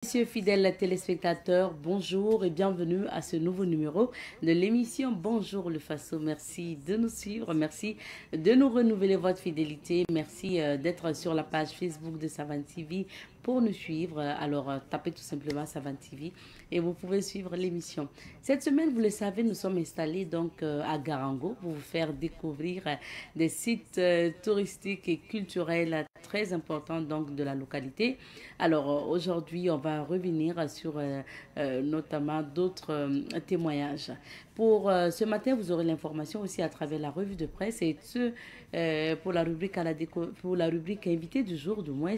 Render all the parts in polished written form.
Messieurs fidèles téléspectateurs, bonjour et bienvenue à ce nouveau numéro de l'émission Bonjour le Faso. Merci de nous suivre, merci de nous renouveler votre fidélité, merci d'être sur la page Facebook de Savane TV pour nous suivre. Alors tapez tout simplement Savane TV et vous pouvez suivre l'émission. Cette semaine, vous le savez, nous sommes installés donc à Garango pour vous faire découvrir des sites touristiques et culturels très importants donc de la localité. Alors aujourd'hui, on va revenir sur notamment d'autres témoignages. Pour ce matin, vous aurez l'information aussi à travers la revue de presse et pour la rubrique pour la rubrique invité du jour du moins,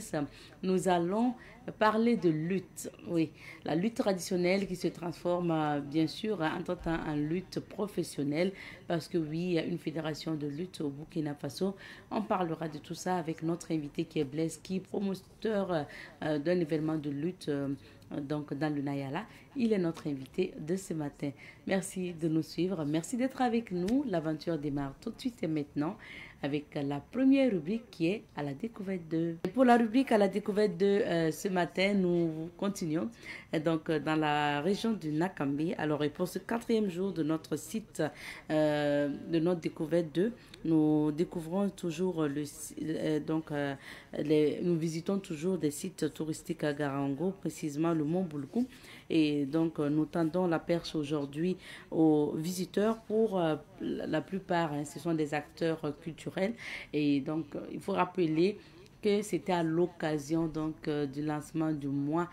nous allons parler de lutte. Oui, la lutte traditionnelle qui se transforme bien sûr entre-temps en lutte professionnelle parce que oui, il y a une fédération de lutte au Burkina Faso. On parlera de tout ça avec notre invité qui est Blaise, qui est promoteur d'un événement de lutte donc dans le Nayala. Il est notre invité de ce matin. Merci de nous suivre. Merci d'être avec nous. L'aventure démarre tout de suite et maintenant avec la première rubrique qui est à la découverte de. Et pour la rubrique à la découverte de ce matin, nous continuons donc dans la région du Nakambi. Alors et pour ce 4e jour de notre site de notre découverte de, nous découvrons toujours nous visitons toujours des sites touristiques à Garango, précisément le Mont Boulgou. Et donc, nous tendons la perche aujourd'hui aux visiteurs pour la plupart, ce sont des acteurs culturels. Et donc, il faut rappeler que c'était à l'occasion donc du lancement du mois,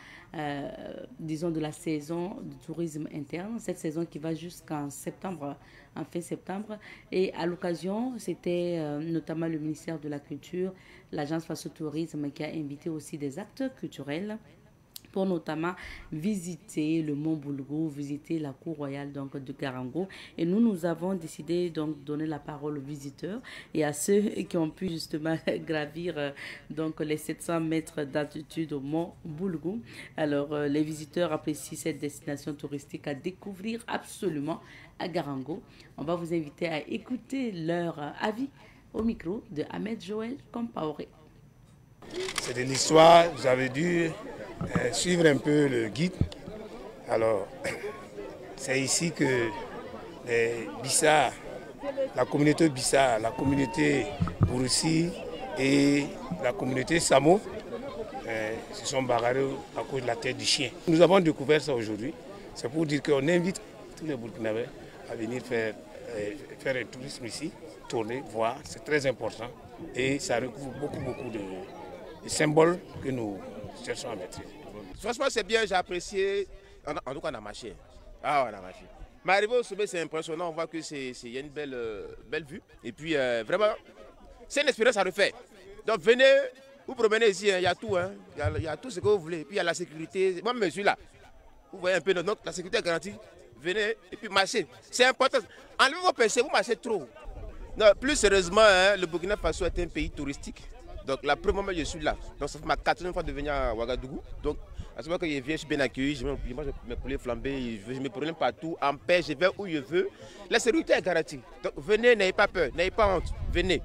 disons de la saison du tourisme interne, cette saison qui va jusqu'en septembre, en fin septembre. Et à l'occasion, c'était notamment le ministère de la Culture, l'agence Faso Tourisme qui a invité aussi des acteurs culturels pour notamment visiter le Mont Boulgou, visiter la cour royale donc de Garango. Et nous avons décidé donc de donner la parole aux visiteurs et à ceux qui ont pu justement gravir donc les 700 mètres d'altitude au Mont Boulgou. Alors les visiteurs apprécient cette destination touristique à découvrir absolument à Garango. On va vous inviter à écouter leur avis au micro de Ahmed Joël Compaoré. C'est de l'histoire, vous avez dû suivre un peu le guide. Alors, c'est ici que les Bissa, la communauté Bissa, la communauté Bourussi et la communauté Samo se sont bagarrés à cause de la tête du chien. Nous avons découvert ça aujourd'hui. C'est pour dire qu'on invite tous les Burkinabés à venir faire un tourisme ici, tourner, voir. C'est très important et ça recouvre beaucoup de symboles que nous cherchons à maîtriser. Franchement, c'est bien, j'ai apprécié. En tout cas, on a marché. Ah, on a marché. Mais arrivé au sommet, c'est impressionnant. On voit qu'il y a une belle vue. Et puis, vraiment, c'est une expérience à refaire. Donc, venez, vous promenez ici, il y a tout. Il y a tout ce que vous voulez. Et puis, il y a la sécurité. Moi, je suis là. Vous voyez un peu, donc, la sécurité est garantie. Venez et puis marchez. C'est important. Enlevez vos péchés, vous marchez trop. Non, plus sérieusement, le Burkina Faso est un pays touristique. Donc la première fois je suis là. Donc ça fait ma 4e fois de venir à Ouagadougou. Donc à ce moment que je viens, je suis bien accueilli, je mange mes poulets flambés, je me promène partout, en paix, je vais où je veux. La sécurité est garantie. Donc venez, n'ayez pas peur, n'ayez pas honte, venez.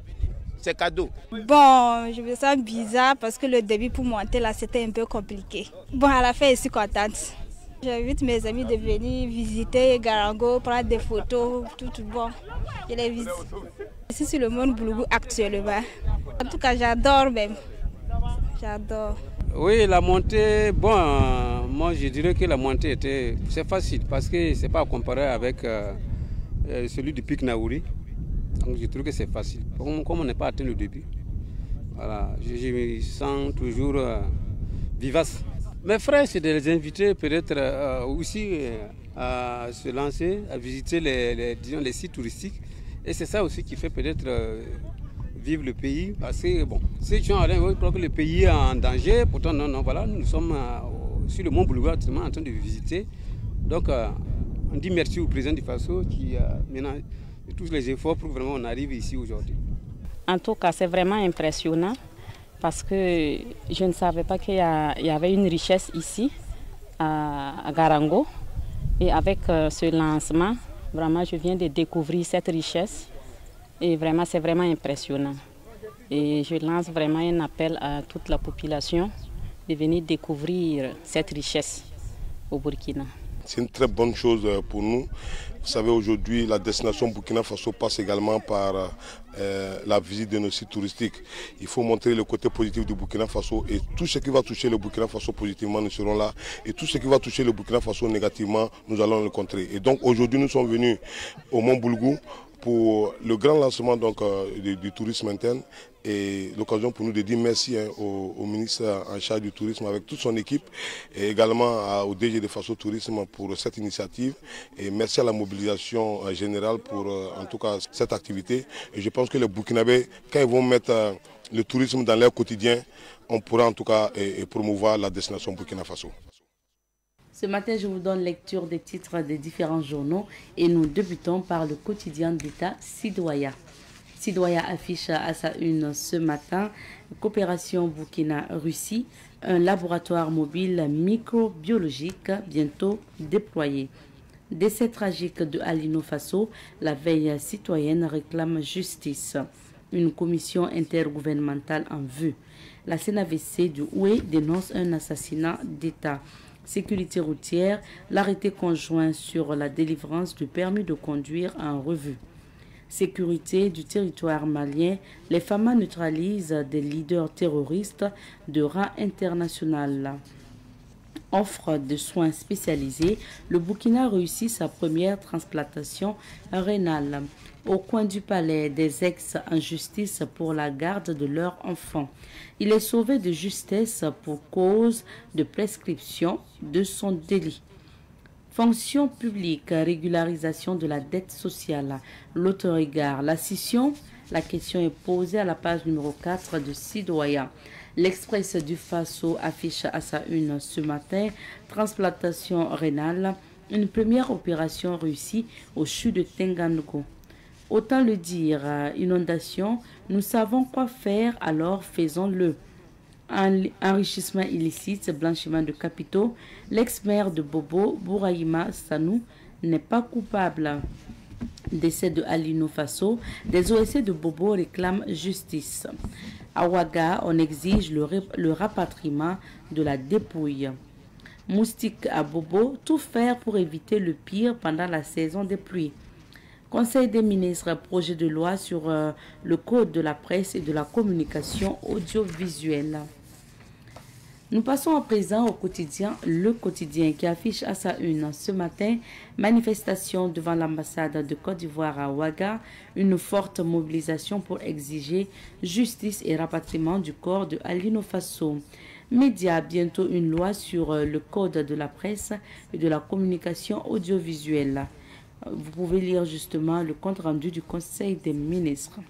C'est cadeau. Bon, je me sens bizarre parce que le début pour monter là c'était un peu compliqué. Bon, à la fin je suis contente. J'invite mes amis de venir visiter Garango, prendre des photos, tout bon. Je les visite. Je suis sur le Mont Boulgou actuellement. En tout cas, j'adore même. J'adore. Oui, la montée, bon, moi je dirais que la montée c'est facile parce que c'est pas à comparer avec celui du pic Naouri. Donc je trouve que c'est facile. Comme on n'est pas atteint le début, voilà, je me sens toujours vivace. Mes frères, c'est de les inviter peut-être aussi à se lancer, à visiter les sites touristiques. Et c'est ça aussi qui fait peut-être vivre le pays. Parce que, bon, ces gens croient que le pays est en danger. Pourtant, non, voilà, nous sommes sur le Mont Boulgou actuellement en train de visiter. Donc, on dit merci au président du Faso qui maintenant tous les efforts pour que vraiment on arrive ici aujourd'hui. En tout cas, c'est vraiment impressionnant. Parce que je ne savais pas qu'il y avait une richesse ici, à Garango. Et avec ce lancement, vraiment, je viens de découvrir cette richesse. Et vraiment, c'est vraiment impressionnant. Et je lance vraiment un appel à toute la population de venir découvrir cette richesse au Burkina. C'est une très bonne chose pour nous. Vous savez, aujourd'hui, la destination Burkina Faso passe également par la visite de nos sites touristiques. Il faut montrer le côté positif du Burkina Faso et tout ce qui va toucher le Burkina Faso positivement, nous serons là. Et tout ce qui va toucher le Burkina Faso négativement, nous allons le contrer. Et donc aujourd'hui, nous sommes venus au Mont Boulgou pour le grand lancement du tourisme interne et l'occasion pour nous de dire merci au ministre en charge du tourisme avec toute son équipe et également au DG de Faso Tourisme pour cette initiative et merci à la mobilisation générale pour en tout cas cette activité. Et je pense que les Burkinabés, quand ils vont mettre le tourisme dans leur quotidien, on pourra en tout cas promouvoir la destination Burkina Faso. Ce matin, je vous donne lecture des titres des différents journaux et nous débutons par le quotidien d'État Sidoya. Sidoya affiche à sa une ce matin coopération Burkina-Russie, un laboratoire mobile microbiologique bientôt déployé. Décès tragique de Alino Faso, la veille citoyenne réclame justice. Une commission intergouvernementale en vue. La CNAVC du Houé dénonce un assassinat d'État. Sécurité routière, l'arrêté conjoint sur la délivrance du permis de conduire en revue. Sécurité du territoire malien, les FAMA neutralisent des leaders terroristes de rang international. Offre de soins spécialisés, le Burkina réussit sa première transplantation rénale. Au coin du palais, des ex en justice pour la garde de leurs enfants. Il est sauvé de justesse pour cause de prescription de son délit. Fonction publique, régularisation de la dette sociale, l'autoregard, la scission. La question est posée à la page numéro 4 de Sidoya. L'Express du Faso affiche à sa une ce matin transplantation rénale, une première opération réussie au CHU de Tengango. Autant le dire, inondation, nous savons quoi faire, alors faisons-le. Enrichissement illicite, blanchiment de capitaux, l'ex-maire de Bobo, Bouraïma Sanou, n'est pas coupable. Décès de Alino Faso, des OSC de Bobo réclament justice. À Ouaga, on exige le rapatriement de la dépouille. Moustique à Bobo, tout faire pour éviter le pire pendant la saison des pluies. Conseil des ministres, projet de loi sur le code de la presse et de la communication audiovisuelle. Nous passons à présent au quotidien, Le Quotidien, qui affiche à sa une ce matin manifestation devant l'ambassade de Côte d'Ivoire à Ouaga, une forte mobilisation pour exiger justice et rapatriement du corps de Alino Faso. Média, bientôt une loi sur le code de la presse et de la communication audiovisuelle. Vous pouvez lire justement le compte-rendu du Conseil des ministres.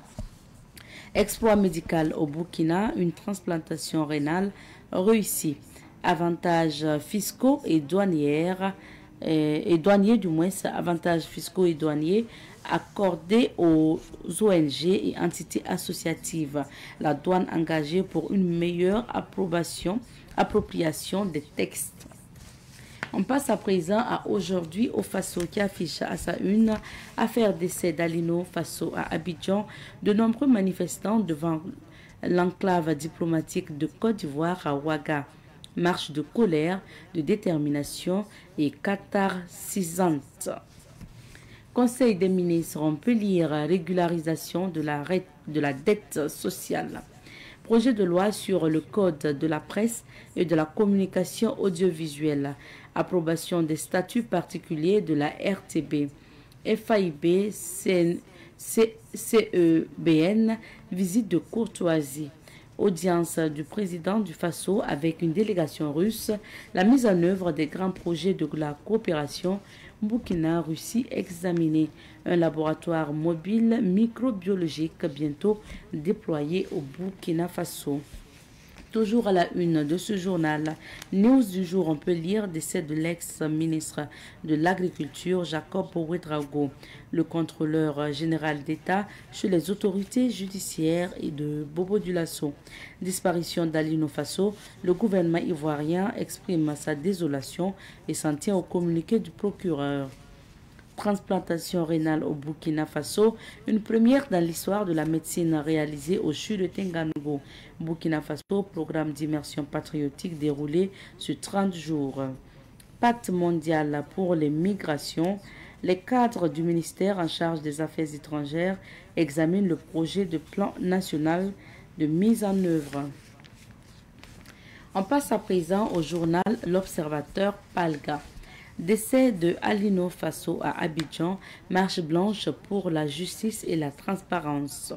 Exploit médical au Burkina, une transplantation rénale réussie. Avantages fiscaux et douaniers, avantages fiscaux et douaniers accordés aux ONG et entités associatives. La douane engagée pour une meilleure appropriation des textes. On passe à présent à Aujourd'hui au Faso qui affiche à sa une affaire décès d'Alino Faso à Abidjan. De nombreux manifestants devant l'enclave diplomatique de Côte d'Ivoire à Ouaga. Marche de colère, de détermination et catharsisante. Conseil des ministres, on peut lire régularisation de la dette sociale. Projet de loi sur le code de la presse et de la communication audiovisuelle. Approbation des statuts particuliers de la RTB. FAIB, CEBN, visite de courtoisie. Audience du président du Faso avec une délégation russe. La mise en œuvre des grands projets de la coopération Burkina-Russie examiné. Un laboratoire mobile microbiologique bientôt déployé au Burkina Faso. Toujours à la une de ce journal, news du jour, on peut lire décès de l'ex-ministre de l'Agriculture, Jacob Ouedraogo, le contrôleur général d'État chez les autorités judiciaires et de Bobo Dioulasso. Disparition d'Alino Faso, le gouvernement ivoirien exprime sa désolation et s'en tient au communiqué du procureur. Transplantation rénale au Burkina Faso, une première dans l'histoire de la médecine réalisée au CHU de Tengango. Burkina Faso, programme d'immersion patriotique déroulé sur 30 jours. Pacte mondial pour les migrations. Les cadres du ministère en charge des Affaires étrangères examinent le projet de plan national de mise en œuvre. On passe à présent au journal L'Observateur Palga. Décès de Alino Faso à Abidjan, marche blanche pour la justice et la transparence.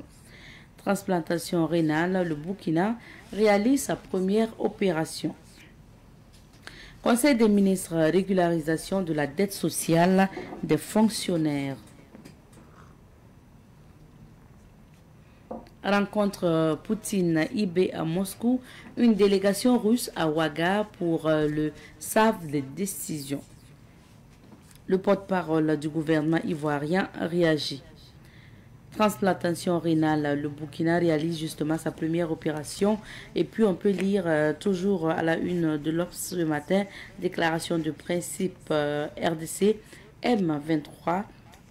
Transplantation rénale, le Burkina réalise sa première opération. Conseil des ministres, régularisation de la dette sociale des fonctionnaires. Rencontre Poutine-IB à Moscou, une délégation russe à Ouaga pour le SAV des décisions. Le porte-parole du gouvernement ivoirien réagit. Transplantation rénale, le Burkina réalise justement sa première opération. Et puis on peut lire toujours à la une de l'Obs ce matin, déclaration de principe RDC M23,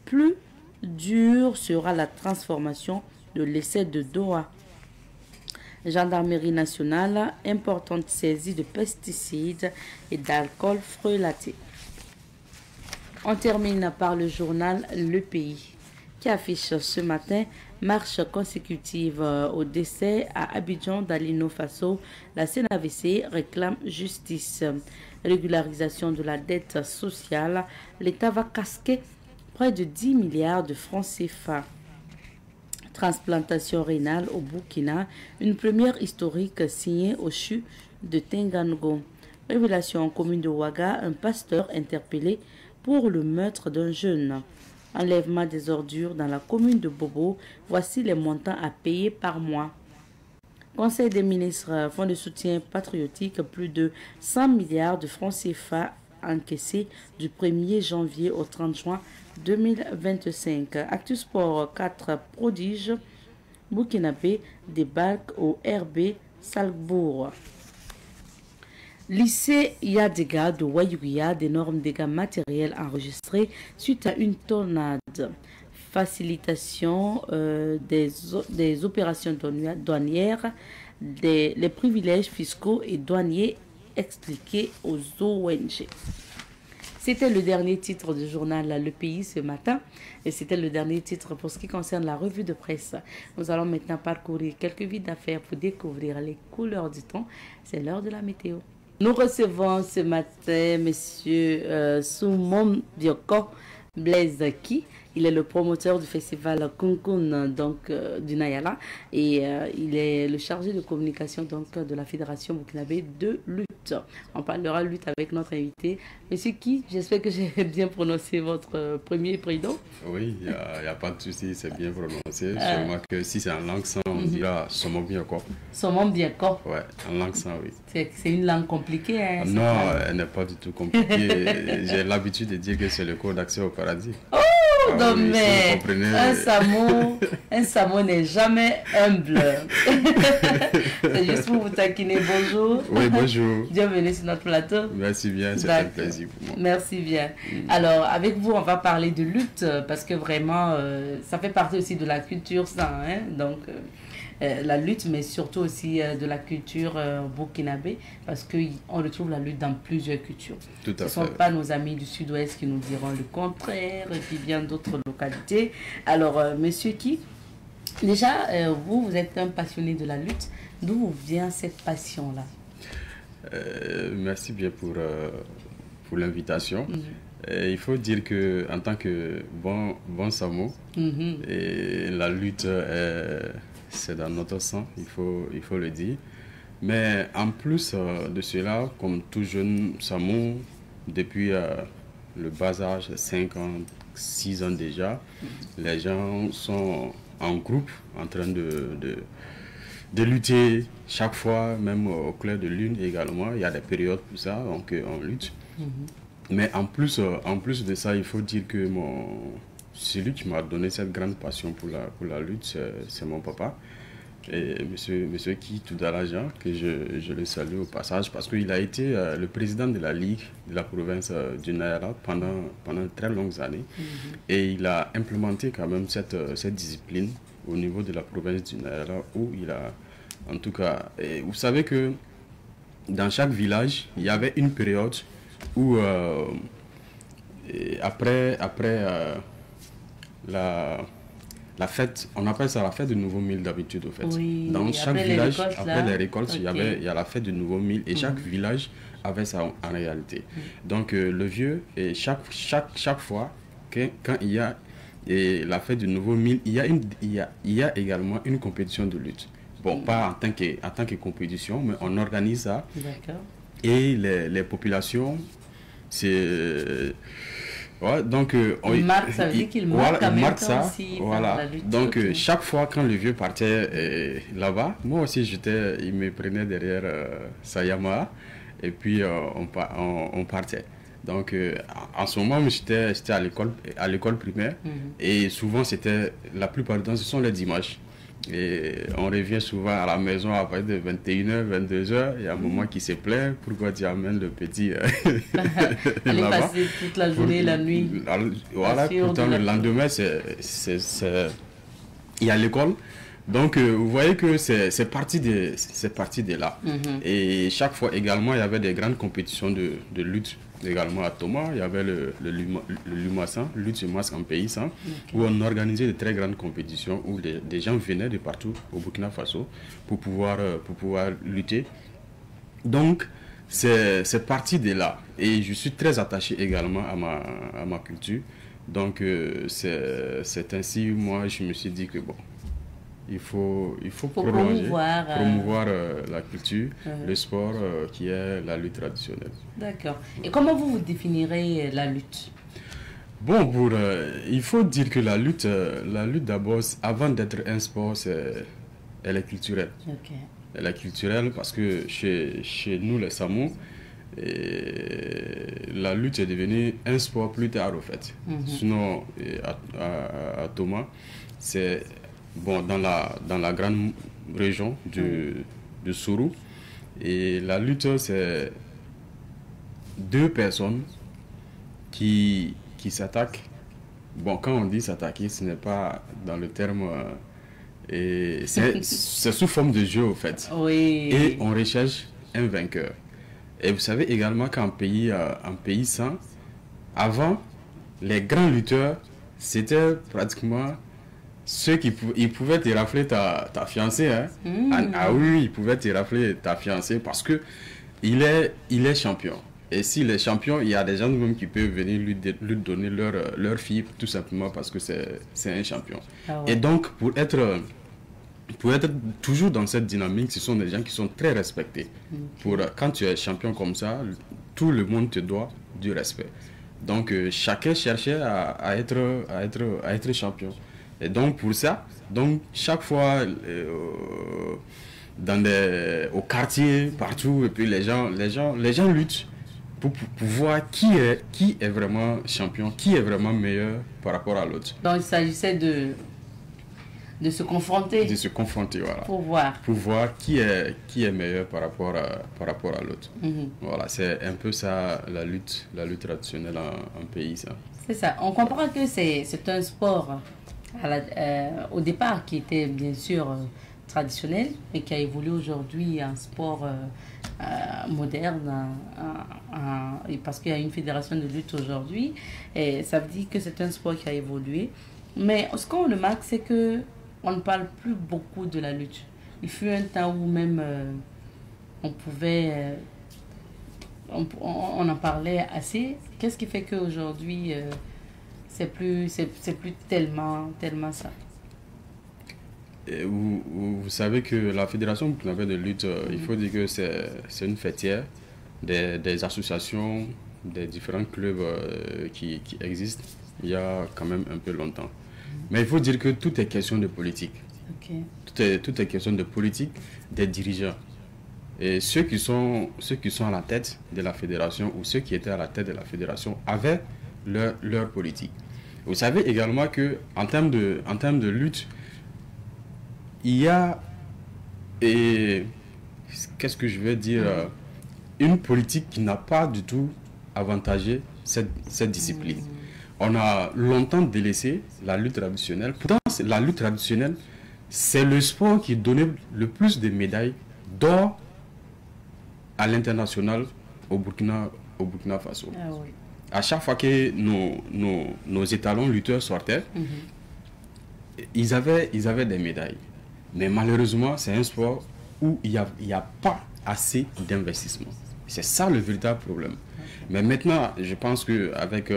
plus dure sera la transformation de l'essai de Doha. Gendarmerie nationale, importante saisie de pesticides et d'alcool frelaté. On termine par le journal Le Pays qui affiche ce matin marche consécutive au décès à Abidjan d'Alino Faso. La CNAVC réclame justice. Régularisation de la dette sociale. L'État va casquer près de 10 milliards de francs CFA. Transplantation rénale au Burkina, une première historique signée au CHU de Tengango. Révélation en commune de Ouaga, un pasteur interpellé pour le meurtre d'un jeune. Enlèvement des ordures dans la commune de Bobo, voici les montants à payer par mois. Conseil des ministres, fonds de soutien patriotique, plus de 100 milliards de francs CFA encaissés du 1er janvier au 30 juin 2025. Actu Sport, 4 prodiges burkinabés débarquent au RB Salzbourg. Lycée Yadega de Wayouya, d'énormes dégâts matériels enregistrés suite à une tornade. Facilitation des opérations douanières, les privilèges fiscaux et douaniers expliqués aux ONG. C'était le dernier titre du journal Le Pays ce matin et c'était le dernier titre pour ce qui concerne la revue de presse. Nous allons maintenant parcourir quelques vies d'affaires pour découvrir les couleurs du temps. C'est l'heure de la météo. Nous recevons ce matin M. Soumon Bioko Blaise Ki. Il est le promoteur du festival Kunkun du Nayala et il est le chargé de communication de la Fédération burkinabé de lutte. On parlera lutte avec notre invité. Monsieur Ki, j'espère que j'ai bien prononcé votre premier prénom. Oui, il n'y a pas de souci, c'est bien prononcé. Seulement que si c'est en langue sans, on dira Soumon Bioko. Soumon Bioko. Ouais, en langue sans, oui. C'est une langue compliquée. Hein, non, elle n'est pas du tout compliquée. J'ai l'habitude de dire que c'est le code d'accès au paradis. Oh! Non, oui, mais un Samo n'est jamais humble. C'est juste pour vous taquiner. Bonjour. Oui, bonjour. Bienvenue sur notre plateau. Merci bien, c'est un plaisir pour moi. Merci bien. Alors, avec vous, on va parler de lutte parce que vraiment, ça fait partie aussi de la culture, ça. Hein? Donc, la lutte, mais surtout aussi de la culture burkinabé, parce qu'on retrouve la lutte dans plusieurs cultures. Tout à fait. Ce ne sont pas nos amis du sud-ouest qui nous diront le contraire, et puis bien d'autres localités. Alors, monsieur Ki, déjà, vous êtes un passionné de la lutte. D'où vous vient cette passion-là? Merci bien pour l'invitation. Il faut dire que en tant que bon Samo, et la lutte c'est dans notre sang, il faut le dire. Mais en plus de cela, comme tout jeune Samo, depuis le bas âge, 5 ans, 6 ans déjà, les gens sont en groupe en train de lutter chaque fois, même au clair de lune également. Il y a des périodes pour ça, donc on lutte. Mais en plus de ça, il faut dire que celui qui m'a donné cette grande passion pour la lutte, c'est mon papa. et monsieur Ki Toudalajan, que je le salue au passage, parce qu'il a été le président de la Ligue de la province du Nayara pendant de très longues années. Et il a implémenté quand même cette discipline au niveau de la province du Nayara, où il a, en tout cas, et vous savez que dans chaque village, il y avait une période où, après la fête, on appelle ça la fête du nouveau mil d'habitude, au fait. Oui, dans chaque village, après les récoltes, okay. il y a la fête du nouveau mil, et chaque village avait ça en réalité. Donc le vieux, et chaque fois, quand il y a la fête du nouveau mil, il y a également une compétition de lutte. Bon, pas en tant que compétition, mais on organise ça. D'accord. Et les populations, c'est... Ouais, donc, ça veut dire qu'il marque en même temps aussi voilà. la lutte. Donc, chaque fois quand le vieux partait là-bas, moi aussi, il me prenait derrière Sayama, et puis on partait. Donc, en ce moment, j'étais à l'école primaire, et souvent, la plupart du temps, ce sont les dimanches. Et on revient souvent à la maison à partir de 21h, 22h. Il y a un moment qui se plaît. Pourquoi tu amènes le petit aller passer toute la journée, la nuit. Voilà, pourtant le lendemain, il y a l'école. Donc, vous voyez que c'est parti de là. Et chaque fois également, il y avait des grandes compétitions de lutte. Également à Thomas, il y avait le Lumassan, lutte sur masque en paysan, où on organisait de très grandes compétitions où des gens venaient de partout au Burkina Faso pour pouvoir lutter. Donc, c'est parti de là. Et je suis très attaché également à ma culture. Donc, c'est ainsi, moi, je me suis dit que bon, il faut promouvoir la culture, le sport qui est la lutte traditionnelle. D'accord. Et comment vous définirez la lutte? Bon, il faut dire que la lutte d'abord, avant d'être un sport, elle est culturelle. Okay. Elle est culturelle parce que chez nous, les Samous, la lutte est devenue un sport plus tard, au fait. Sinon, à Thomas, c'est... Bon, dans la grande région de Sourou. Et la lutte, c'est deux personnes qui s'attaquent. Bon, quand on dit s'attaquer, ce n'est pas dans le terme... c'est sous forme de jeu, au fait. Oui. Et on recherche un vainqueur. Et vous savez également qu'en pays sans, avant, les grands lutteurs, c'était pratiquement... ceux qui pouvaient te rafler ta fiancée. Hein? Ah oui, ils pouvaient te rafler ta fiancée parce que il est champion. Et s'il est champion, il y a des gens même qui peuvent venir lui donner leur fille tout simplement parce que c'est un champion. Ah ouais. Et donc, pour être toujours dans cette dynamique, ce sont des gens qui sont très respectés. Quand tu es champion comme ça, tout le monde te doit du respect. Donc, chacun cherchait à être champion. Et donc pour ça, chaque fois au quartier, partout, et puis les gens luttent pour voir qui est vraiment champion, qui est vraiment meilleur par rapport à l'autre. Donc il s'agissait de se confronter. De se confronter, voilà. Pour voir. Pour voir qui est meilleur par rapport à l'autre. Voilà, c'est un peu ça la lutte traditionnelle en pays, ça. C'est ça. On comprend que c'est un sport au départ qui était bien sûr traditionnel mais qui a évolué aujourd'hui en sport moderne parce qu'il y a une fédération de lutte aujourd'hui et ça veut dire que c'est un sport qui a évolué, mais ce qu'on remarque c'est que on ne parle plus beaucoup de la lutte. Il fut un temps où même on pouvait on en parlait assez. Qu'est-ce qui fait qu'aujourd'hui c'est plus tellement ça. Et vous savez que la Fédération burkinabé de lutte, il faut dire que c'est une fêtière des associations, des différents clubs qui existent il y a quand même un peu longtemps. Mais il faut dire que tout est question de politique. Okay. Tout est question de politique des dirigeants. Et ceux qui sont à la tête de la fédération ou ceux qui étaient à la tête de la fédération avaient leur politique. Vous savez également qu'en termes de lutte, il y a et qu'est-ce que je vais dire, une politique qui n'a pas du tout avantagé cette discipline. On a longtemps délaissé la lutte traditionnelle. Pourtant, la lutte traditionnelle, c'est le sport qui donnait le plus de médailles d'or à l'international au Burkina Faso. Ah oui. À chaque fois que nos étalons lutteurs sortaient, ils avaient des médailles. Mais malheureusement, c'est un sport où il n'y a pas assez d'investissement. C'est ça le véritable problème. Mais maintenant, je pense qu'avec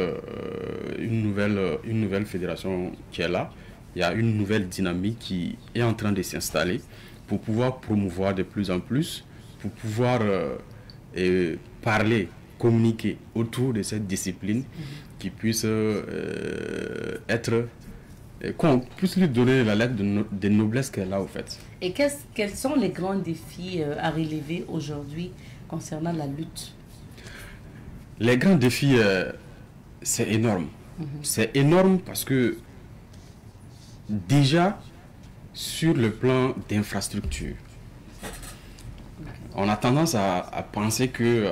une nouvelle fédération qui est là, il y a une nouvelle dynamique qui est en train de s'installer pour pouvoir promouvoir de plus en plus, pour pouvoir parler, communiquer autour de cette discipline qui puisse qu'on puisse lui donner la lettre de noblesse qu'elle a au fait. Et quels sont les grands défis à relever aujourd'hui concernant la lutte? Les grands défis, c'est énorme. C'est énorme parce que déjà, sur le plan d'infrastructure, on a tendance à penser que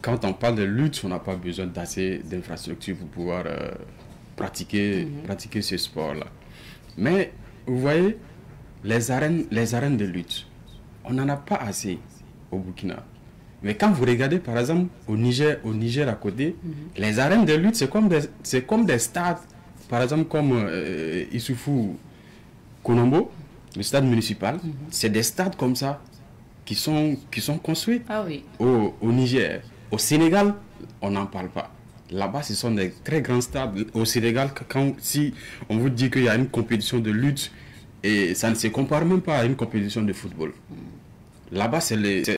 quand on parle de lutte, on n'a pas besoin d'assez d'infrastructures pour pouvoir pratiquer ce sport-là. Mais vous voyez, les arènes de lutte, on n'en a pas assez au Burkina. Mais quand vous regardez par exemple au Niger à côté, les arènes de lutte, c'est comme des stades, par exemple comme Issoufou Konombo, le stade municipal, c'est des stades comme ça qui sont construits au Niger. Au Sénégal, on n'en parle pas. Là-bas, ce sont des très grands stades. Au Sénégal, si on vous dit qu'il y a une compétition de lutte, et ça ne se compare même pas à une compétition de football. Là-bas, c'est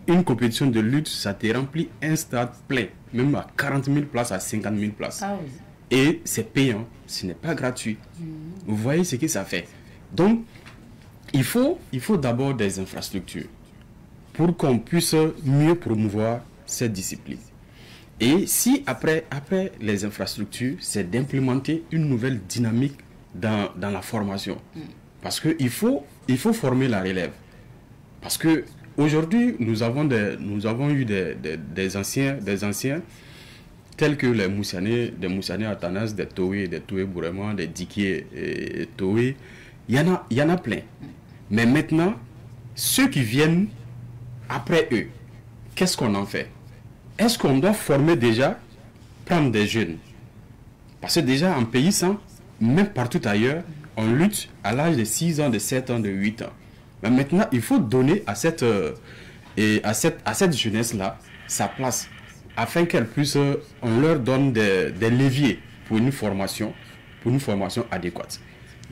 une compétition de lutte, ça te remplit un stade plein, même à 40 000 places, à 50 000 places. Ah oui. Et c'est payant, ce n'est pas gratuit. Vous voyez ce que ça fait. Donc, il faut d'abord des infrastructures pour qu'on puisse mieux promouvoir cette discipline. Et si après les infrastructures, c'est d'implémenter une nouvelle dynamique dans la formation. Parce qu'il faut former la relève. Parce que aujourd'hui, nous avons eu des anciens tels que les Moussianais Atanas, des Toé Bourema, des Dikié et Toé. Il y en a plein. Mais maintenant, ceux qui viennent après eux, qu'est-ce qu'on en fait? Est-ce qu'on doit former déjà, prendre des jeunes? Parce que déjà en paysan, même partout ailleurs, on lutte à l'âge de 6 ans, de 7 ans, de 8 ans. Mais maintenant, il faut donner à cette jeunesse-là sa place, afin qu'elle puisse, on leur donne des leviers pour une formation adéquate.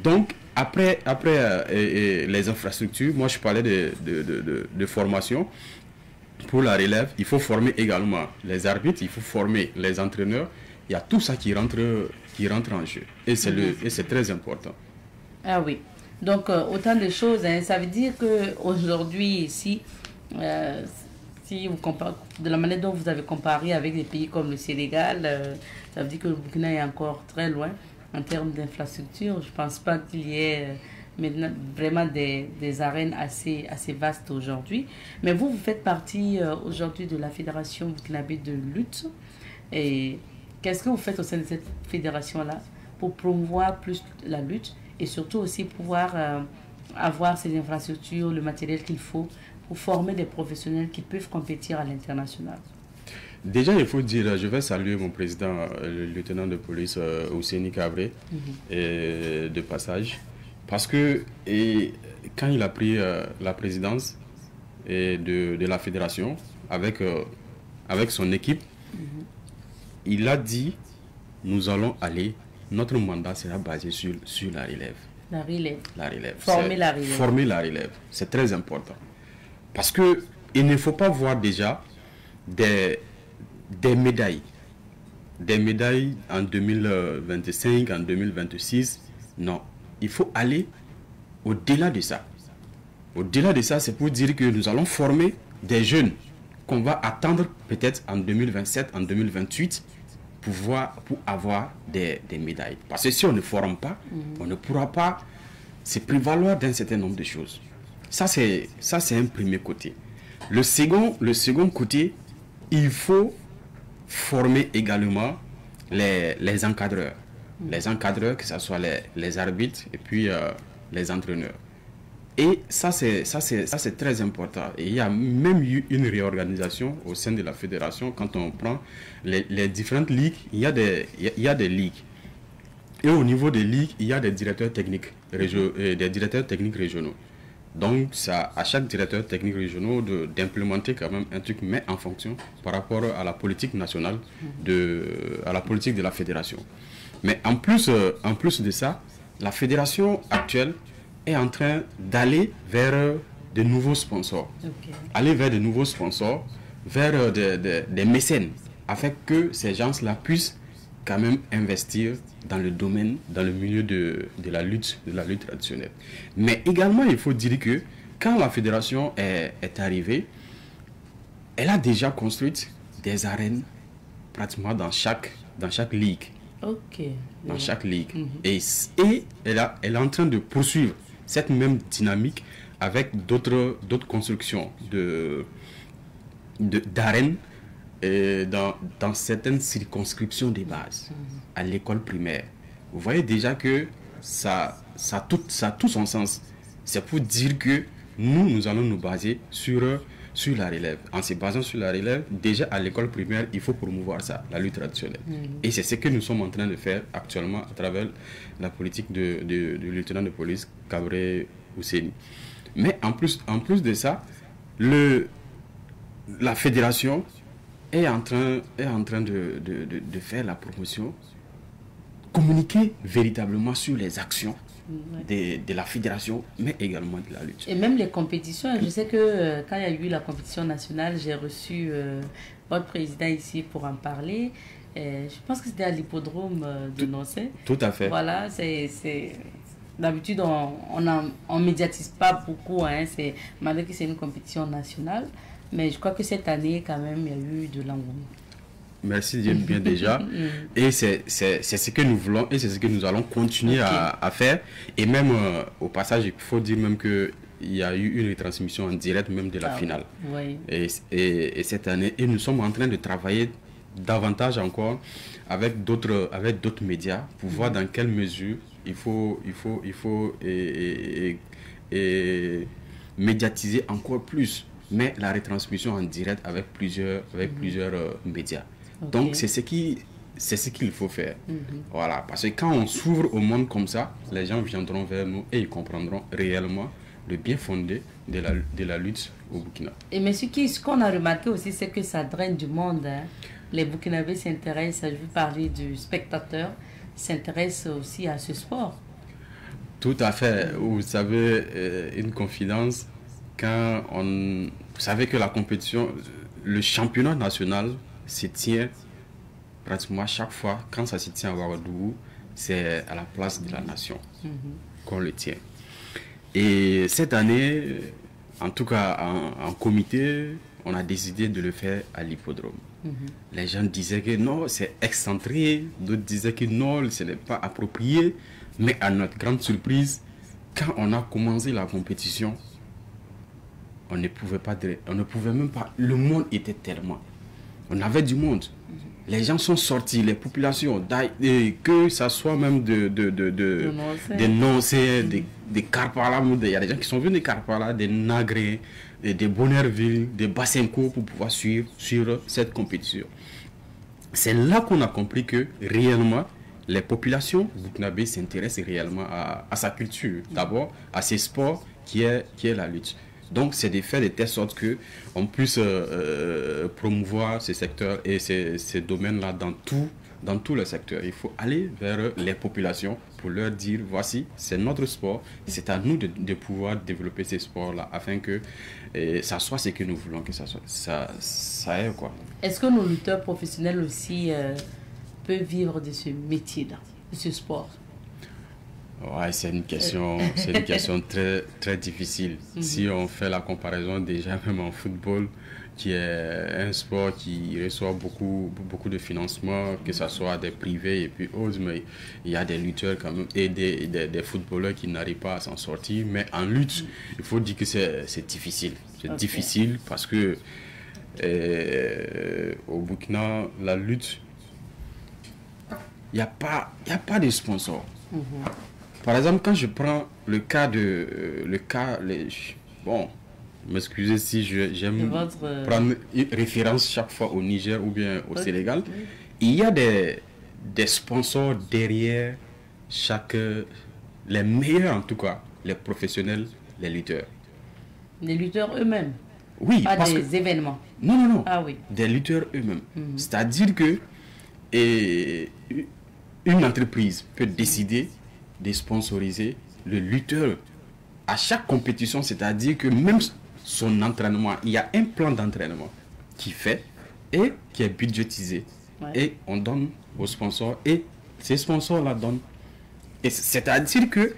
Donc, après les infrastructures, moi je parlais de formation. Pour la relève, il faut former également les arbitres, il faut former les entraîneurs. Il y a tout ça qui rentre en jeu. Et c'est très important. Ah oui. Donc, autant de choses. Hein. Ça veut dire qu'aujourd'hui, si vous comparez, de la manière dont vous avez comparé avec des pays comme le Sénégal, ça veut dire que le Burkina est encore très loin en termes d'infrastructure. Je ne pense pas qu'il y ait maintenant vraiment des arènes assez vastes aujourd'hui. Mais vous faites partie aujourd'hui de la Fédération burkinabé de lutte. Et qu'est-ce que vous faites au sein de cette fédération-là pour promouvoir plus la lutte et surtout aussi pouvoir avoir ces infrastructures, le matériel qu'il faut pour former des professionnels qui peuvent compétir à l'international? Déjà, il faut dire, je vais saluer mon président, le lieutenant de police Ousseini Kabré, de passage, parce que quand il a pris la présidence de la fédération avec son équipe, il a dit, nous allons aller, notre mandat sera basé sur la relève. La relève. La relève. Former la relève. Former la relève. C'est très important. Parce qu'il ne faut pas voir déjà des médailles. Des médailles en 2025, en 2026. Non. Il faut aller au-delà de ça. Au-delà de ça, c'est pour dire que nous allons former des jeunes qu'on va attendre peut-être en 2027, en 2028 pour avoir des médailles. Parce que si on ne forme pas, on ne pourra pas c'est prévaloir d'un certain nombre de choses. Ça, c'est un premier côté. Le second côté, il faut former également les encadreurs. Les encadreurs, que ce soit les arbitres et puis les entraîneurs. Et ça, c'est très important. Et il y a même eu une réorganisation au sein de la fédération. Quand on prend les différentes ligues, il y a des ligues. Et au niveau des ligues, il y a des directeurs techniques régionaux. Donc, ça, à chaque directeur technique régional d'implémenter quand même un truc, mais en fonction par rapport à la politique nationale, à la politique de la fédération. Mais en plus de ça, la fédération actuelle est en train d'aller vers de nouveaux sponsors. Okay. Aller vers de nouveaux sponsors, vers des mécènes, afin que ces gens-là puissent quand même investir dans le domaine, dans le milieu de la lutte traditionnelle. Mais également, il faut dire que quand la fédération est arrivée, elle a déjà construit des arènes pratiquement dans chaque ligue. Ok. Dans chaque ligue. Et elle est en train de poursuivre cette même dynamique avec d'autres constructions d'arènes dans certaines circonscriptions des bases, à l'école primaire. Vous voyez déjà que ça a tout son sens. C'est pour dire que nous allons nous baser sur la relève. En se basant sur la relève, déjà à l'école primaire, il faut promouvoir ça, la lutte traditionnelle. Et c'est ce que nous sommes en train de faire actuellement à travers la politique du lieutenant de police Kabré Ouseni. Mais en plus de ça, la fédération est en train de faire la promotion, communiquer véritablement sur les actions de la fédération, mais également de la lutte. Et même les compétitions, je sais que quand il y a eu la compétition nationale, j'ai reçu votre président ici pour en parler. Je pense que c'était à l'hippodrome de Noncé. Tout à fait. Voilà, d'habitude, on ne médiatise pas beaucoup, hein, malgré que c'est une compétition nationale. Mais je crois que cette année, quand même, il y a eu de l'engouement. Merci bien déjà. Et c'est ce que nous voulons et c'est ce que nous allons continuer à faire. Et même, au passage, il faut dire même qu'il y a eu une retransmission en direct même de la finale. Oui. Et cette année, et nous sommes en train de travailler davantage encore avec d'autres médias pour voir dans quelle mesure il faut médiatiser encore plus, mais la retransmission en direct avec plusieurs médias. Okay. Donc c'est ce qu'il faut faire. Voilà, parce que quand on s'ouvre au monde comme ça, les gens viendront vers nous et ils comprendront réellement le bien fondé de la lutte au Burkina. Et mais ce qu'on a remarqué aussi, c'est que ça draine du monde. Hein. Les Burkinabés s'intéressent, je veux parler du spectateur, s'intéressent aussi à ce sport. Tout à fait. Vous savez, une confidence, vous savez que la compétition, le championnat national se tient pratiquement chaque fois, quand ça se tient à Ouagadougou, c'est à la place de la nation qu'on le tient. Et cette année, en tout cas en comité, on a décidé de le faire à l'hippodrome. Les gens disaient que non, c'est excentré, d'autres disaient que non, ce n'est pas approprié. Mais à notre grande surprise, quand on a commencé la compétition, on ne pouvait même pas, le monde était tellement, on avait du monde. Les gens sont sortis, les populations, que ça soit même des Noncé, des Karpala, il y a des gens qui sont venus des Karpala, des Nagré, des Bonnerville, des Bassenco pour pouvoir suivre cette compétition. C'est là qu'on a compris que réellement, les populations burkinabées s'intéressent réellement à sa culture, d'abord à ses sports qui est la lutte. Donc c'est de faire de telle sorte qu'on puisse promouvoir ces secteurs et ces domaines-là dans tous les secteurs. Il faut aller vers les populations pour leur dire, voici, c'est notre sport, c'est à nous de pouvoir développer ces sports-là afin que ça soit ce que nous voulons que ça soit. Ça est quoi. Est-ce que nos lutteurs professionnels aussi peuvent vivre de ce métier-là, de ce sport? Ouais, c'est une question très, très difficile. Si on fait la comparaison déjà même en football, qui est un sport qui reçoit beaucoup de financement, que ce soit des privés et puis autres, mais il y a des lutteurs quand même et des footballeurs qui n'arrivent pas à s'en sortir. Mais en lutte, il faut dire que c'est difficile. C'est difficile parce que au Burkina, la lutte, il n'y a pas de sponsor. Par exemple, quand je prends le cas bon, m'excusez si j'aime prendre une référence chaque fois au Niger ou bien au Sénégal, il y a des sponsors derrière les meilleurs en tout cas, les professionnels, les lutteurs. Les lutteurs eux-mêmes? Oui, pas parce des événements. Non. Ah oui. Des lutteurs eux-mêmes. C'est-à-dire que une entreprise peut décider de sponsoriser le lutteur à chaque compétition, c'est-à-dire que même son entraînement, il y a un plan d'entraînement qui fait et qui est budgétisé. Et on donne aux sponsors et ces sponsors-là donnent. Et c'est-à-dire que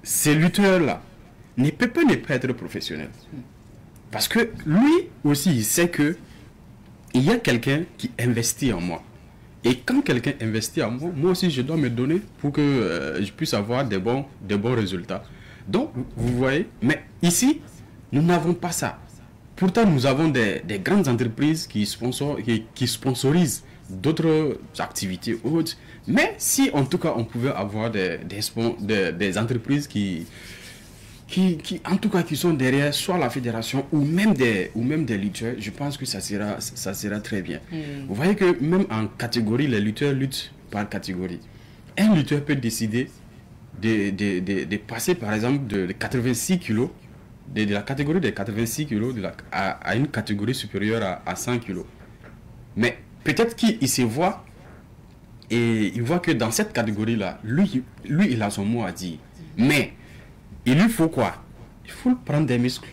ces lutteurs-là ne peuvent pas ne pas être professionnels. Parce que lui aussi, il sait que il y a quelqu'un qui investit en moi. Et quand quelqu'un investit en moi, moi aussi, je dois me donner pour que je puisse avoir des bons résultats. Donc, vous voyez, mais ici, nous n'avons pas ça. Pourtant, nous avons des grandes entreprises qui sponsorisent d'autres activités autres. Mais si, en tout cas, on pouvait avoir des entreprises qui en tout cas qui sont derrière soit la fédération ou même des lutteurs, je pense que ça sera très bien. Vous voyez que même en catégorie, les lutteurs luttent par catégorie. Un lutteur peut décider de passer par exemple de 86 kilos, de la catégorie des 86 kilos à une catégorie supérieure à 100 kilos. Mais peut-être qu'il se voit et il voit que dans cette catégorie-là, lui il a son mot à dire. Mais il lui faut quoi? Il faut prendre des muscles.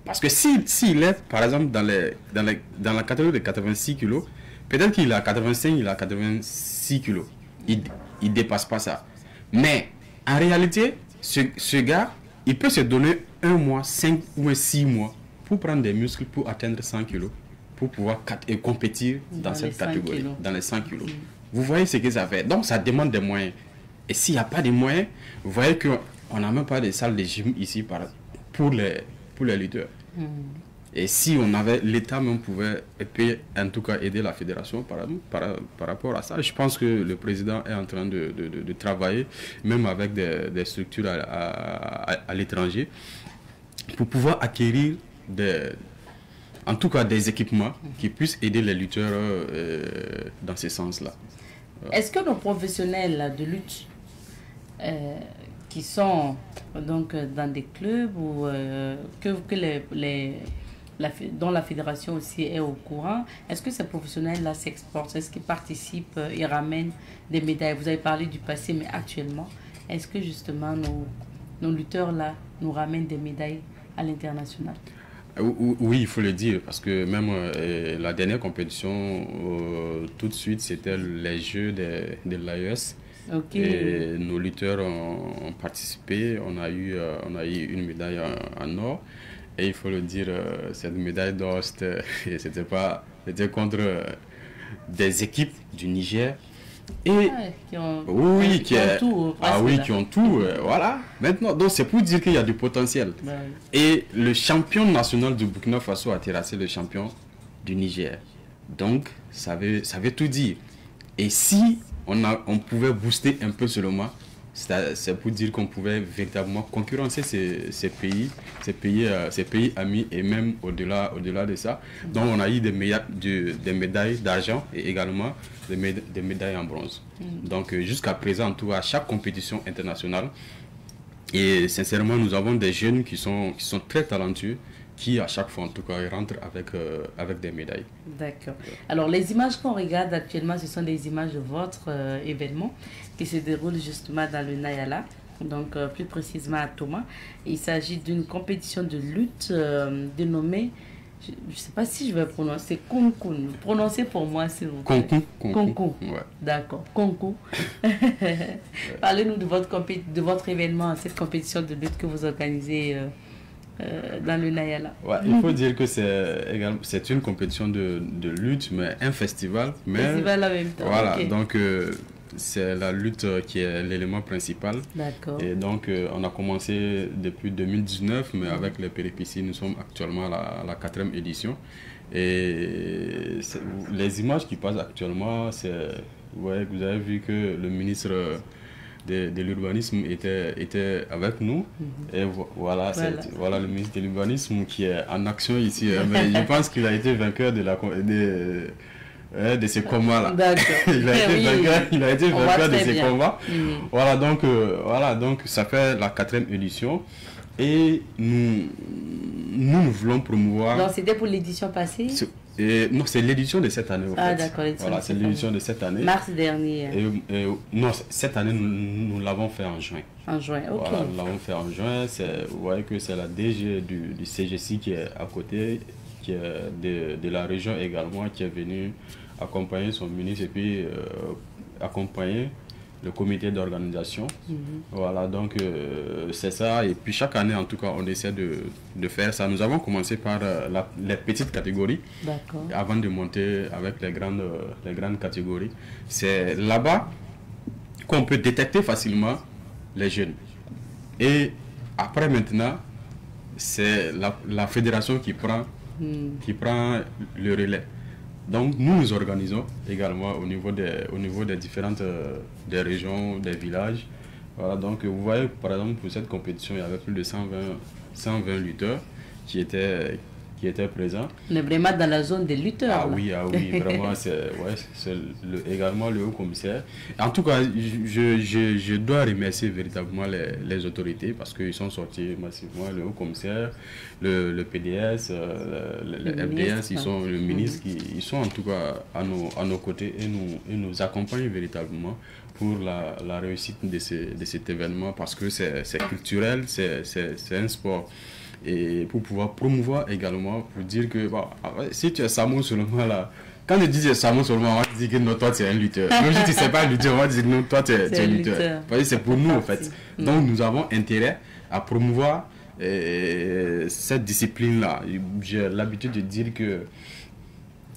Parce que s'il est, par exemple, dans la catégorie de 86 kilos, peut-être qu'il a 85, il a 86 kilos. Il ne dépasse pas ça. Mais, en réalité, ce gars, il peut se donner 1 mois, 5 ou 6 mois pour prendre des muscles pour atteindre 100 kilos, pour pouvoir compétir dans cette catégorie, dans les 100 kilos. Vous voyez ce que ça fait. Donc, ça demande des moyens. Et s'il n'y a pas de moyens, vous voyez qu'on n'a même pas de salles de gym ici pour les lutteurs. Et si on avait, l'État même pouvait en tout cas aider la fédération par rapport à ça. Je pense que le président est en train de travailler, même avec des structures à l'étranger, pour pouvoir acquérir en tout cas des équipements qui puissent aider les lutteurs dans ce sens-là. Est-ce que nos professionnels de lutte qui sont donc dans des clubs ou dont la fédération aussi est au courant, est-ce que ces professionnels-là s'exportent? Est-ce qu'ils participent et ramènent des médailles? Vous avez parlé du passé, mais actuellement, est-ce que justement nos lutteurs-là nous ramènent des médailles à l'international? Oui, il faut le dire, parce que même la dernière compétition, tout de suite, c'était les Jeux de l'AES. Et nos lutteurs ont participé, on a eu une médaille en or. Et il faut le dire, cette médaille d'or, c'était contre des équipes du Niger. Et qui ont tout, voilà. Maintenant, donc c'est pour dire qu'il y a du potentiel. Et le champion national du Burkina Faso a terrassé le champion du Niger. Donc, ça veut tout dire. Et si on pouvait booster un peu seulement, c'est pour dire qu'on pouvait véritablement concurrencer ces pays amis et même au-delà de ça. Donc on a eu des médailles d'argent et également des médailles en bronze. Donc jusqu'à présent, en tout cas, à chaque compétition internationale, et sincèrement, nous avons des jeunes qui sont très talentueux, qui à chaque fois en tout cas rentrent avec des médailles. D'accord. Alors les images qu'on regarde actuellement, ce sont des images de votre événement qui se déroule justement dans le Nayala, donc plus précisément à Thomas. Il s'agit d'une compétition de lutte dénommée, je ne sais pas si je vais prononcer, Konkun. Prononcez pour moi s'il vous plaît. Konkun. Ouais. D'accord, Konkun. Parlez-nous de votre événement, cette compétition de lutte que vous organisez dans le Nayala. Ouais, il faut dire que c'est une compétition de lutte, mais un festival. Festival en même temps. Voilà, okay. Donc c'est la lutte qui est l'élément principal. D'accord. Et donc on a commencé depuis 2019, mais avec les péripéties, nous sommes actuellement à la 4e édition. Et les images qui passent actuellement, ouais, vous avez vu que le ministre de l'urbanisme était avec nous. Et voilà le ministre de l'urbanisme qui est en action ici. Mais je pense qu'il a été vainqueur de ces combats-là. il a été vainqueur de ces combats. Voilà, donc ça fait la 4e édition. Et nous voulons promouvoir... Non, c'était pour l'édition passée? Non, c'est l'édition de cette année. Ah, d'accord. Voilà, c'est l'édition de cette année. Mars dernier. Non, cette année, nous l'avons fait en juin. En juin, ok. Voilà, nous l'avons fait en juin. Vous voyez que c'est la DG du CGC qui est à côté, qui est de la région également, qui est venue accompagner son ministre et puis accompagner le comité d'organisation. Voilà, donc c'est ça. Et puis chaque année, en tout cas, on essaie de faire ça. Nous avons commencé par les petites catégories avant de monter avec les grandes catégories. C'est là-bas qu'on peut détecter facilement les jeunes. Et après, maintenant, c'est la fédération qui prend le relais. Donc nous organisons également au niveau des différentes des régions, des villages. Voilà, donc vous voyez par exemple pour cette compétition, il y avait plus de 120 lutteurs qui étaient présents. On est vraiment dans la zone des lutteurs. Ah oui, vraiment, c'est également le haut commissaire. En tout cas, je dois remercier véritablement les autorités parce qu'ils sont sortis massivement, le haut commissaire, le PDS, le FDS, le ministre, ils sont en tout cas à nos côtés et nous accompagnent véritablement pour la réussite de cet événement parce que c'est culturel, c'est un sport. Et pour pouvoir promouvoir également, pour dire que si tu es Samo seulement là, quand je dis Samo seulement, on va dire que non, toi tu es un lutteur. Même si tu ne sais pas lutteur, on va dire non, toi tu es un lutteur. C'est pour nous en fait. Donc nous avons intérêt à promouvoir cette discipline-là. J'ai l'habitude de dire que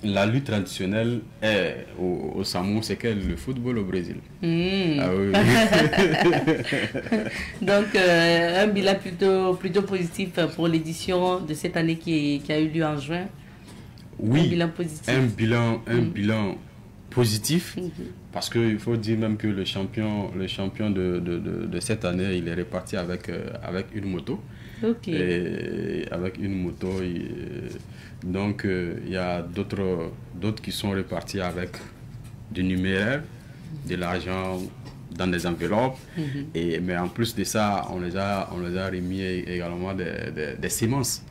la lutte traditionnelle au Samo, c'est le football au Brésil. Ah oui. Donc, un bilan plutôt positif pour l'édition de cette année qui a eu lieu en juin. Oui, un bilan positif. Un bilan positif, parce qu'il faut dire même que le champion de cette année, il est reparti avec une moto. Ok. Et avec une moto, donc il y a d'autres qui sont repartis avec du numéraire, de l'argent dans des enveloppes. Mais en plus de ça, on les a remis également des semences.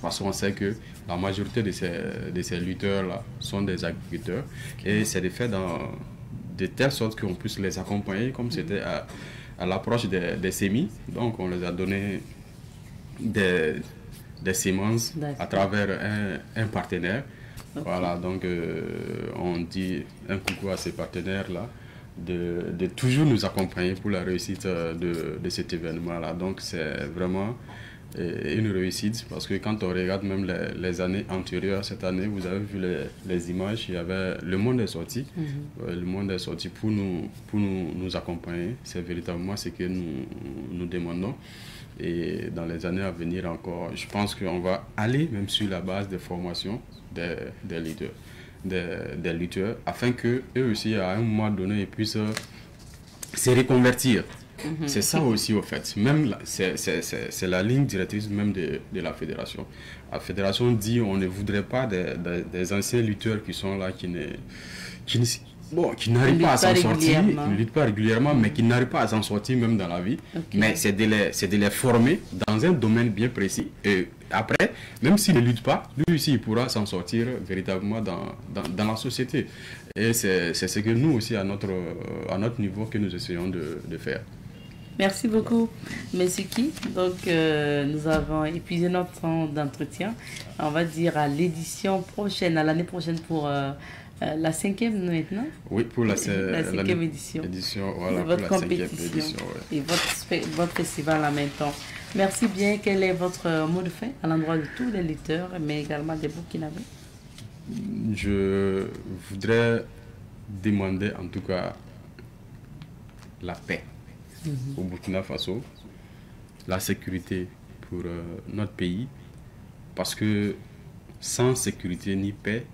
Parce qu'on sait que la majorité de ces lutteurs-là sont des agriculteurs. Et c'est de fait de telle sorte qu'on puisse les accompagner, comme c'était à l'approche des semis. Donc on les a donné des semences à travers un partenaire. Voilà, donc on dit un coucou à ces partenaires-là de toujours nous accompagner pour la réussite de cet événement-là. Donc c'est vraiment une réussite parce que quand on regarde même les années antérieures, cette année, vous avez vu les images, il y avait le monde est sorti. Le monde est sorti pour nous accompagner. C'est véritablement ce que nous demandons. Et dans les années à venir encore, je pense qu'on va aller même sur la base des formations des lutteurs, afin qu'eux aussi, à un moment donné, ils puissent se reconvertir. C'est ça aussi, au fait. Même c'est la ligne directrice même de la fédération. La fédération dit on ne voudrait pas des anciens lutteurs qui sont là, qui n'arrivent pas à s'en sortir, qui ne luttent pas régulièrement, mais qui n'arrivent pas à s'en sortir même dans la vie. Mais c'est de les former dans un domaine bien précis. Et après, même s'il ne lutte pas, lui aussi, il pourra s'en sortir véritablement dans la société. Et c'est ce que nous aussi, à notre niveau, que nous essayons de faire. Merci beaucoup, M. Ki. Donc, nous avons épuisé notre temps d'entretien. On va dire à l'édition prochaine, à l'année prochaine pour la 5e maintenant. Oui, pour la 5e édition. Voilà, votre pour la compétition 5e édition, ouais. et votre festival en même temps. Merci bien. Quel est votre mot de fin à l'endroit de tous les lutteurs, mais également des Burkinabés? Je voudrais demander en tout cas la paix au Burkina Faso, la sécurité pour notre pays, parce que sans sécurité ni paix,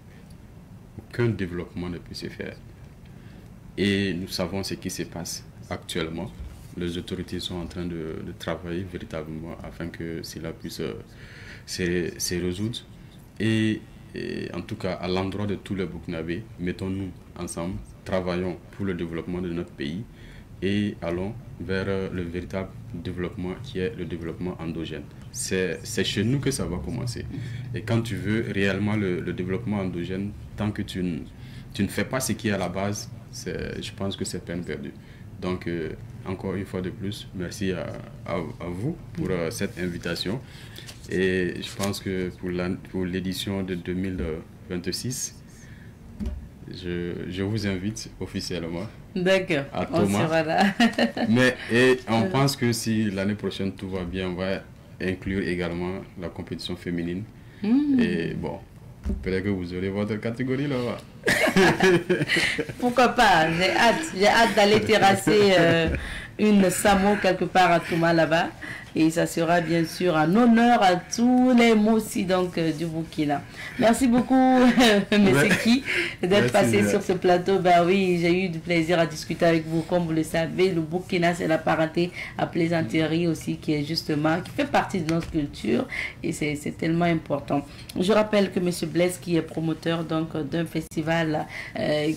aucun développement ne peut se faire. Et nous savons ce qui se passe actuellement. Les autorités sont en train de travailler véritablement afin que cela puisse se résoudre. Et en tout cas, à l'endroit de tous les Burkinabés, mettons-nous ensemble, travaillons pour le développement de notre pays et allons vers le véritable développement qui est le développement endogène. C'est chez nous que ça va commencer. Et quand tu veux réellement le développement endogène, tant que tu ne fais pas ce qui est à la base, je pense que c'est peine perdue. Donc, encore une fois de plus, merci à vous pour cette invitation. Et je pense que pour l'édition de 2026, je vous invite officiellement. D'accord, on sera là. On pense que si l'année prochaine tout va bien, on va inclure également la compétition féminine. Et bon, peut-être que vous aurez votre catégorie là-bas. Pourquoi pas? J'ai hâte d'aller terrasser une Samo quelque part à Touma là-bas. Et ça sera bien sûr un honneur à tous les Mossi donc du Burkina. Merci beaucoup, M. Ki, d'être passé sur ce plateau. Ben oui, j'ai eu du plaisir à discuter avec vous. Comme vous le savez, le Burkina, c'est la parenté à plaisanterie aussi qui fait partie de notre culture. Et c'est tellement important. Je rappelle que M. Blaise, qui est promoteur donc d'un festival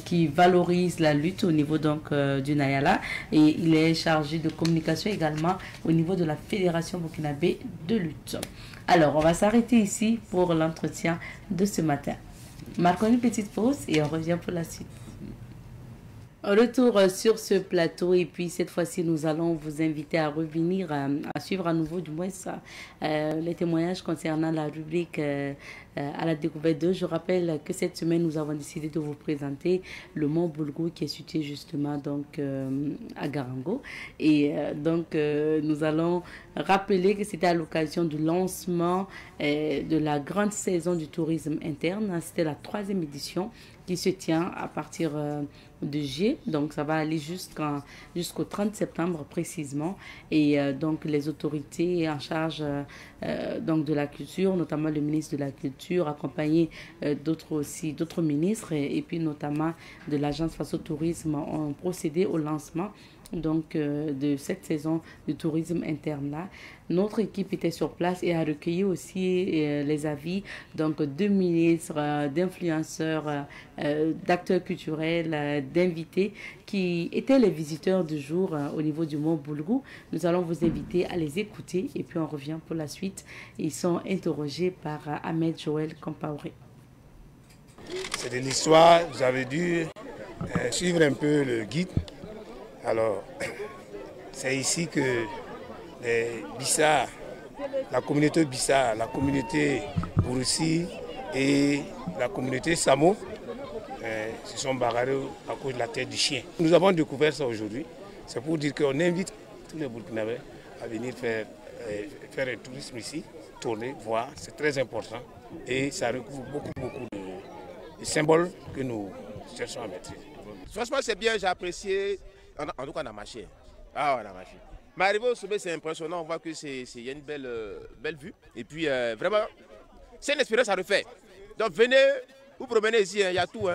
qui valorise la lutte au niveau donc du Nayala, et il est chargé de communication également au niveau de la Fédération burkinabé de lutte. Alors, on va s'arrêter ici pour l'entretien de ce matin. Marquons une petite pause et on revient pour la suite. Retour sur ce plateau et puis cette fois-ci nous allons vous inviter à revenir à suivre à nouveau du moins les témoignages concernant la rubrique à la découverte d'eux. Je rappelle que cette semaine nous avons décidé de vous présenter le mont Boulgou qui est situé justement donc à Garango et donc nous allons rappeler que c'était à l'occasion du lancement de la grande saison du tourisme interne. C'était la 3e édition qui se tient à partir de G, donc ça va aller jusqu'au 30 septembre précisément, et donc les autorités en charge donc de la culture, notamment le ministre de la Culture, accompagné d'autres ministres, et puis notamment de l'agence Faso Tourisme, ont procédé au lancement donc de cette saison de tourisme interne là. Notre équipe était sur place et a recueilli aussi les avis donc de ministres, d'influenceurs, d'acteurs culturels, d'invités qui étaient les visiteurs du jour au niveau du mont Boulgou. Nous allons vous inviter à les écouter et puis on revient pour la suite. Ils sont interrogés par Ahmed Joël Compaoré. C'est de l'histoire, vous avez dû suivre un peu le guide. Alors, c'est ici que les Bissa, la communauté Bissa, la communauté Bourussi et la communauté Samo se sont bagarrés à cause de la tête du chien. Nous avons découvert ça aujourd'hui. C'est pour dire qu'on invite tous les Burkinabés à venir faire un tourisme ici, tourner, voir. C'est très important et ça recouvre beaucoup de symboles que nous cherchons à maîtriser. Franchement, c'est bien, j'ai apprécié. En tout cas, on a marché. Ah, on a marché. Mais arrivé au sommet, c'est impressionnant. On voit que y a une belle vue. Et puis, vraiment, c'est une expérience à refaire. Donc, venez, vous promenez ici, il y a tout.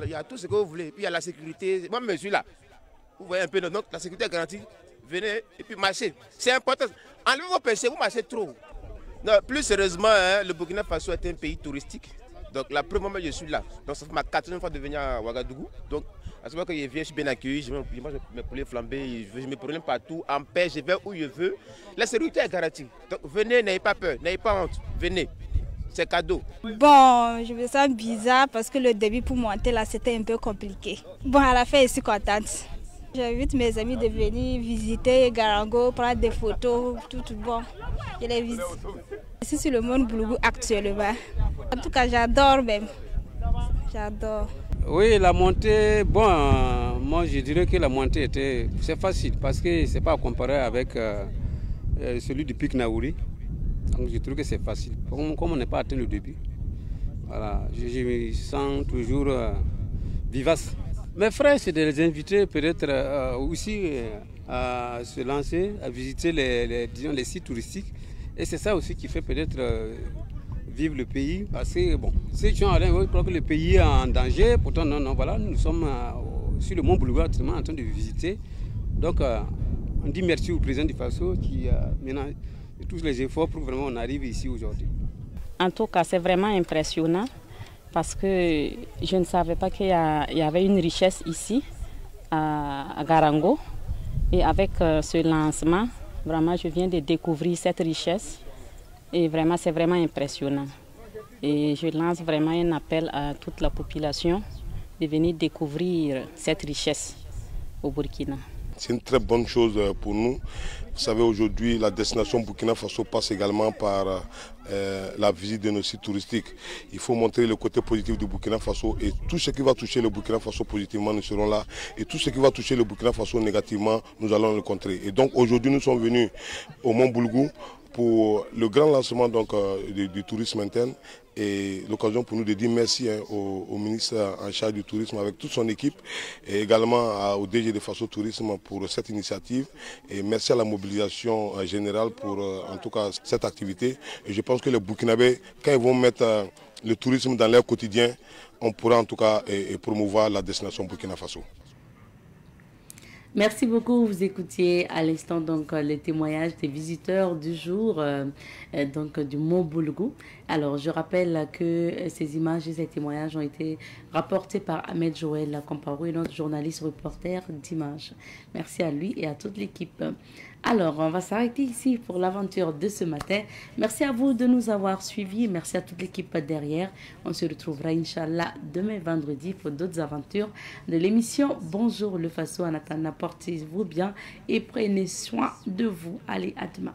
Il y a tout ce que vous voulez. Et puis, il y a la sécurité. Moi, je suis là. Vous voyez un peu, donc la sécurité est garantie. Venez et puis marchez. C'est important. Enlevez vos péchés, vous marchez trop. Non, plus sérieusement, le Burkina Faso est un pays touristique. Donc, la première fois que je suis là. Donc, ça fait ma 4e fois de venir à Ouagadougou. Donc, à ce moment que je viens, je suis bien accueilli, je mange mes poulets flambés, je me promène partout, en paix, je vais où je veux. La sécurité est garantie. Donc venez, n'ayez pas peur, n'ayez pas honte, venez. C'est cadeau. Bon, je me sens bizarre parce que le début pour monter là, c'était un peu compliqué. Bon, à la fin, je suis contente. J'invite mes amis de venir visiter Garango, prendre des photos, tout bon. Je les visite. Je suis sur le mont Boulgou actuellement. En tout cas, j'adore même. J'adore. Oui, la montée, bon, moi je dirais que la montée c'est facile parce que c'est pas comparé avec celui du pic Naouri. Donc je trouve que c'est facile. Comme on n'est pas atteint le début, voilà, je me sens toujours vivace. Mes frères, c'est de les inviter peut-être aussi à se lancer, à visiter les sites touristiques. Et c'est ça aussi qui fait peut-être vivre le pays. Parce que bon, ces gens croient que le pays est en danger. Pourtant, non, voilà, nous sommes sur le Mont Boulgour actuellement en train de visiter. Donc, on dit merci au président du Faso qui maintenant tous les efforts pour vraiment on arrive ici aujourd'hui. En tout cas, c'est vraiment impressionnant parce que je ne savais pas qu'il y avait une richesse ici à Garango. Et avec ce lancement, vraiment, je viens de découvrir cette richesse et vraiment, c'est vraiment impressionnant. Et je lance vraiment un appel à toute la population de venir découvrir cette richesse au Burkina. C'est une très bonne chose pour nous. Vous savez, aujourd'hui, la destination Burkina Faso passe également par la visite de nos sites touristiques. Il faut montrer le côté positif du Burkina Faso et tout ce qui va toucher le Burkina Faso positivement, nous serons là. Et tout ce qui va toucher le Burkina Faso négativement, nous allons le contrer. Et donc aujourd'hui, nous sommes venus au Mont Boulgour pour le grand lancement donc, du tourisme interne et l'occasion pour nous de dire merci au ministre en charge du tourisme avec toute son équipe et également au DG de Faso Tourisme pour cette initiative et merci à la mobilisation générale pour en tout cas cette activité et je pense que les Burkinabés quand ils vont mettre le tourisme dans leur quotidien on pourra en tout cas promouvoir la destination Burkina Faso. Merci beaucoup. Vous écoutiez à l'instant donc les témoignages des visiteurs du jour donc du Mont Boulgour. Alors je rappelle que ces images et ces témoignages ont été rapportés par Ahmed Joël Comparou, notre journaliste reporter d'images. Merci à lui et à toute l'équipe. Alors, on va s'arrêter ici pour l'aventure de ce matin. Merci à vous de nous avoir suivis. Merci à toute l'équipe derrière. On se retrouvera, Inch'Allah, demain vendredi pour d'autres aventures de l'émission Bonjour le Faso. En attendant, portez-vous bien et prenez soin de vous. Allez, à demain.